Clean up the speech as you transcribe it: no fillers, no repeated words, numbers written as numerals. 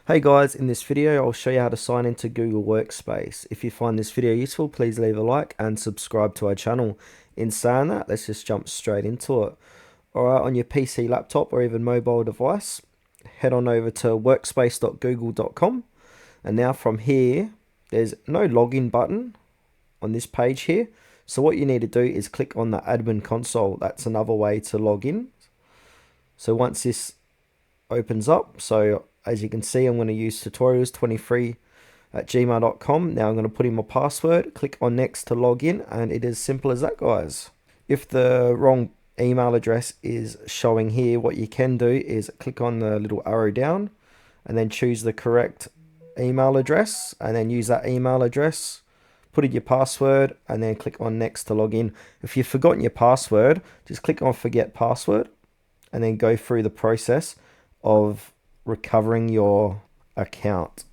Hey guys, in this video I'll show you how to sign into Google Workspace. If you find this video useful, please leave a like and subscribe to our channel. In saying that, let's just jump straight into it. Alright, on your PC, laptop or even mobile device, head on over to workspace.google.com, and now from here there's no login button on this page here. So what you need to do is click on the admin console. That's another way to log in. So once this opens up, so as you can see, I'm going to use tutorials23@gmail.com. Now I'm going to put in my password, click on next to log in, and it is simple as that, guys. If the wrong email address is showing here, what you can do is click on the little arrow down and then choose the correct email address and then use that email address, put in your password, and then click on next to log in. If you've forgotten your password, just click on forget password and then go through the process of recovering your account.